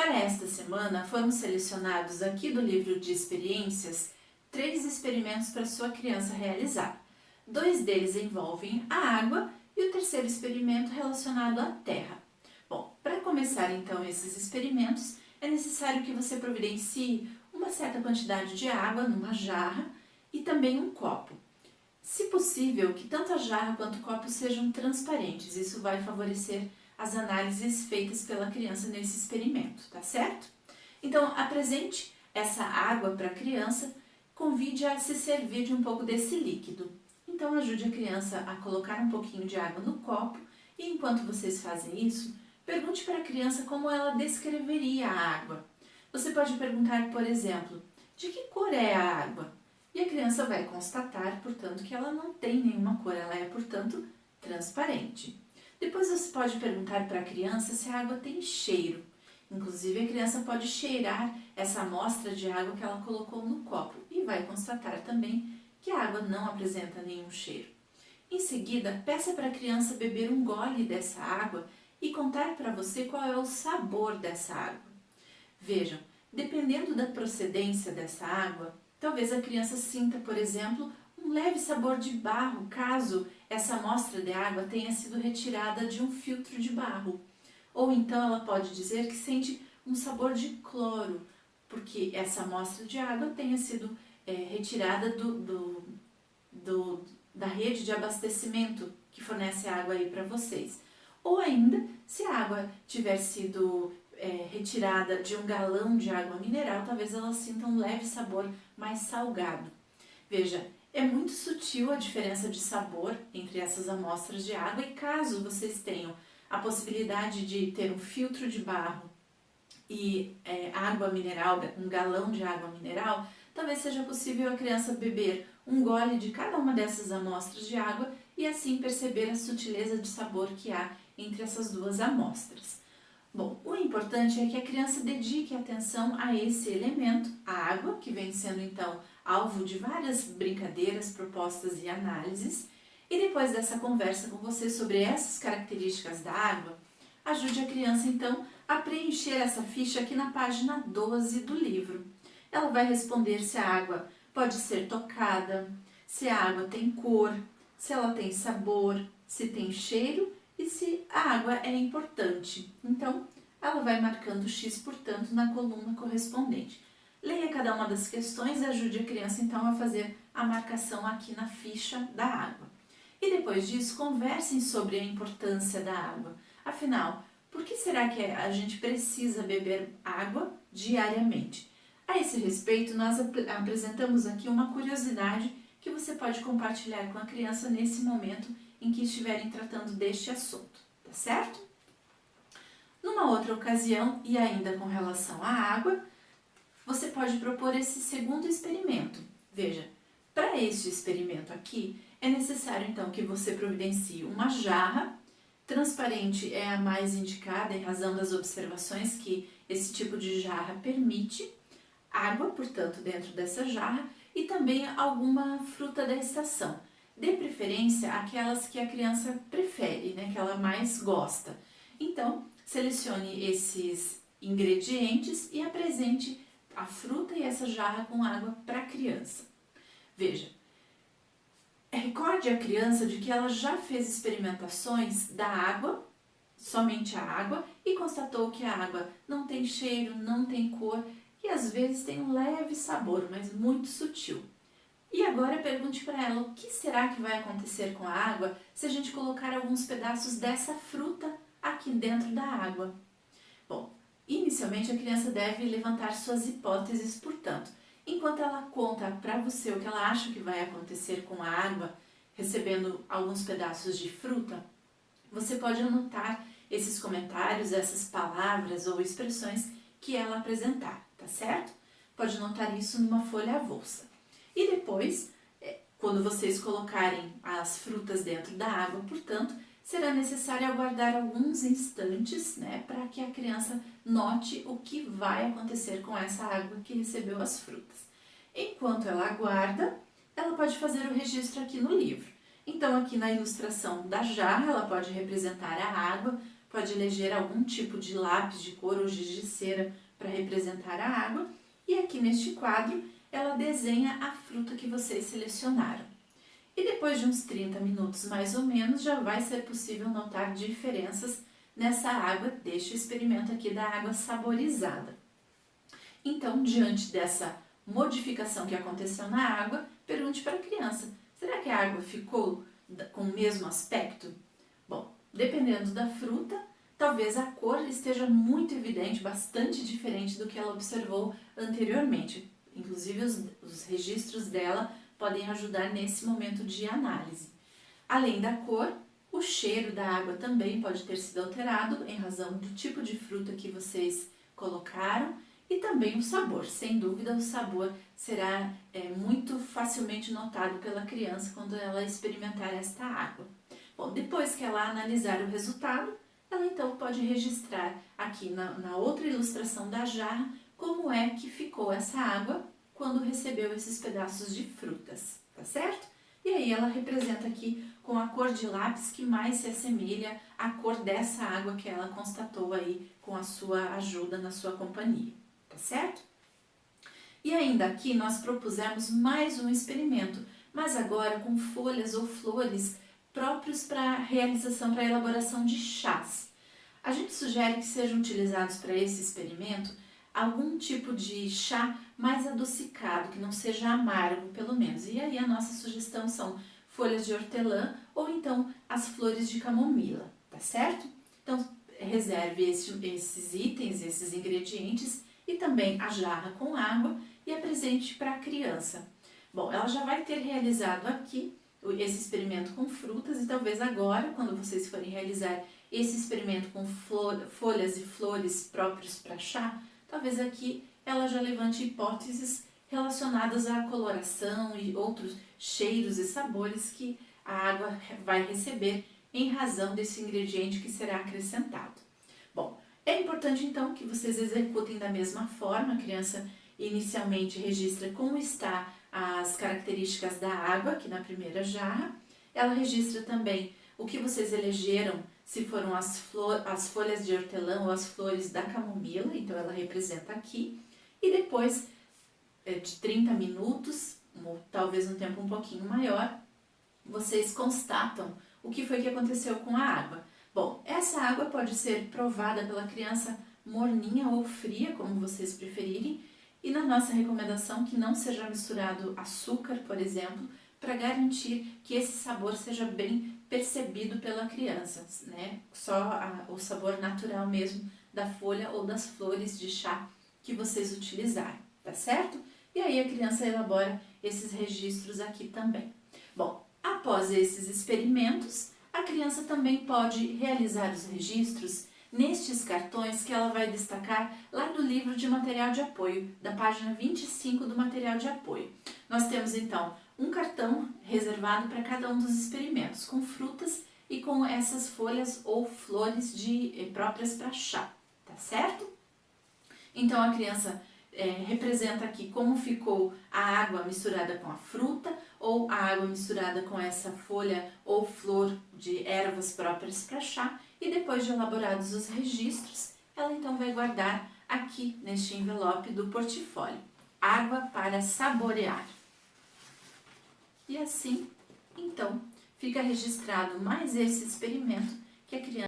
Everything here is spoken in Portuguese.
Para esta semana, foram selecionados aqui do livro de experiências 3 experimentos para sua criança realizar. 2 deles envolvem a água e o terceiro experimento relacionado à terra. Bom, para começar então esses experimentos, é necessário que você providencie uma certa quantidade de água numa jarra e também um copo. Se possível, que tanto a jarra quanto o copo sejam transparentes, isso vai favorecer as análises feitas pela criança nesse experimento, tá certo? Então, apresente essa água para a criança, convide a se servir de um pouco desse líquido. Então, ajude a criança a colocar um pouquinho de água no copo e, enquanto vocês fazem isso, pergunte para a criança como ela descreveria a água. Você pode perguntar, por exemplo, de que cor é a água? E a criança vai constatar, portanto, que ela não tem nenhuma cor, ela é, portanto, transparente. Depois você pode perguntar para a criança se a água tem cheiro. Inclusive, a criança pode cheirar essa amostra de água que ela colocou no copo e vai constatar também que a água não apresenta nenhum cheiro. Em seguida, peça para a criança beber um gole dessa água e contar para você qual é o sabor dessa água. Vejam, dependendo da procedência dessa água, talvez a criança sinta, por exemplo, um leve sabor de barro, caso essa amostra de água tenha sido retirada de um filtro de barro. Ou então ela pode dizer que sente um sabor de cloro, porque essa amostra de água tenha sido retirada da rede de abastecimento que fornece água aí para vocês. Ou ainda, se a água tiver sido retirada de um galão de água mineral, talvez ela sinta um leve sabor mais salgado. Veja, é muito sutil a diferença de sabor entre essas amostras de água e caso vocês tenham a possibilidade de ter um filtro de barro e água mineral, um galão de água mineral, talvez seja possível a criança beber um gole de cada uma dessas amostras de água e assim perceber a sutileza de sabor que há entre essas duas amostras. Bom, o importante é que a criança dedique atenção a esse elemento, a água, que vem sendo então alvo de várias brincadeiras, propostas e análises, e depois dessa conversa com você sobre essas características da água, ajude a criança então a preencher essa ficha aqui na página 12 do livro. Ela vai responder se a água pode ser tocada, se a água tem cor, se ela tem sabor, se tem cheiro e se a água é importante. Então, ela vai marcando X, portanto, na coluna correspondente. Leia cada uma das questões e ajude a criança, então, a fazer a marcação aqui na ficha da água. E depois disso, conversem sobre a importância da água. Afinal, por que será que a gente precisa beber água diariamente? A esse respeito, nós apresentamos aqui uma curiosidade que você pode compartilhar com a criança nesse momento em que estiverem tratando deste assunto, tá certo? Numa outra ocasião, e ainda com relação à água, você pode propor esse segundo experimento. Veja, para este experimento aqui, é necessário então que você providencie uma jarra, transparente é a mais indicada em razão das observações que esse tipo de jarra permite, água, portanto, dentro dessa jarra e também alguma fruta da estação. Dê preferência àquelas que a criança prefere, né, que ela mais gosta. Então, selecione esses ingredientes e apresente a fruta e essa jarra com água para a criança. Veja, recorde a criança de que ela já fez experimentações da água, somente a água, e constatou que a água não tem cheiro, não tem cor e às vezes tem um leve sabor, mas muito sutil. E agora pergunte para ela o que será que vai acontecer com a água se a gente colocar alguns pedaços dessa fruta aqui dentro da água. Bom, inicialmente a criança deve levantar suas hipóteses, portanto, enquanto ela conta para você o que ela acha que vai acontecer com a água, recebendo alguns pedaços de fruta, você pode anotar esses comentários, essas palavras ou expressões que ela apresentar, tá certo? Pode anotar isso numa folha avulsa. E depois, quando vocês colocarem as frutas dentro da água, portanto, será necessário aguardar alguns instantes, né, para que a criança note o que vai acontecer com essa água que recebeu as frutas. Enquanto ela aguarda, ela pode fazer o registro aqui no livro. Então, aqui na ilustração da jarra, ela pode representar a água, pode eleger algum tipo de lápis de cor ou giz de cera para representar a água. E aqui neste quadro, ela desenha a fruta que vocês selecionaram. E depois de uns 30 minutos mais ou menos, já vai ser possível notar diferenças nessa água, deste experimento aqui da água saborizada. Então, diante dessa modificação que aconteceu na água, pergunte para a criança, será que a água ficou com o mesmo aspecto? Bom, dependendo da fruta, talvez a cor esteja muito evidente, bastante diferente do que ela observou anteriormente. Inclusive, os registros dela podem ajudar nesse momento de análise. Além da cor, o cheiro da água também pode ter sido alterado em razão do tipo de fruta que vocês colocaram e também o sabor. Sem dúvida, o sabor será muito facilmente notado pela criança quando ela experimentar esta água. Bom, depois que ela analisar o resultado, ela então pode registrar aqui na outra ilustração da jarra como é que ficou essa água quando recebeu esses pedaços de frutas, tá certo? E aí ela representa aqui com a cor de lápis que mais se assemelha à cor dessa água que ela constatou aí com a sua ajuda na sua companhia, tá certo? E ainda aqui nós propusemos mais um experimento, mas agora com folhas ou flores próprios para realização, para elaboração de chás. A gente sugere que sejam utilizados para esse experimento algum tipo de chá mais adocicado, que não seja amargo, pelo menos. E aí a nossa sugestão são folhas de hortelã ou então as flores de camomila, tá certo? Então, reserve esses itens, esses ingredientes e também a jarra com água e apresente para a criança. Bom, ela já vai ter realizado aqui esse experimento com frutas e talvez agora, quando vocês forem realizar esse experimento com folhas e flores próprios para chá, talvez aqui ela já levante hipóteses relacionadas à coloração e outros cheiros e sabores que a água vai receber em razão desse ingrediente que será acrescentado. Bom, é importante então que vocês executem da mesma forma. A criança inicialmente registra como está as características da água aqui na primeira jarra. Ela registra também o que vocês elegeram, se foram as folhas de hortelã ou as flores da camomila, então ela representa aqui. E depois de 30 minutos, ou talvez um tempo um pouquinho maior, vocês constatam o que foi que aconteceu com a água. Bom, essa água pode ser provada pela criança morninha ou fria, como vocês preferirem, e na nossa recomendação que não seja misturado açúcar, por exemplo, para garantir que esse sabor seja bem percebido pela criança, né? Só o sabor natural mesmo da folha ou das flores de chá que vocês utilizarem, tá certo? E aí a criança elabora esses registros aqui também. Bom, após esses experimentos, a criança também pode realizar os registros nestes cartões que ela vai destacar lá do livro de material de apoio, da página 25 do material de apoio. Nós temos então um cartão reservado para cada um dos experimentos, com frutas e com essas folhas ou flores próprias para chá, tá certo? Então a criança representa aqui como ficou a água misturada com a fruta ou a água misturada com essa folha ou flor de ervas próprias para chá, e depois de elaborados os registros, ela então vai guardar aqui neste envelope do portfólio, água para saborear. E assim, então, fica registrado mais esse experimento que a criança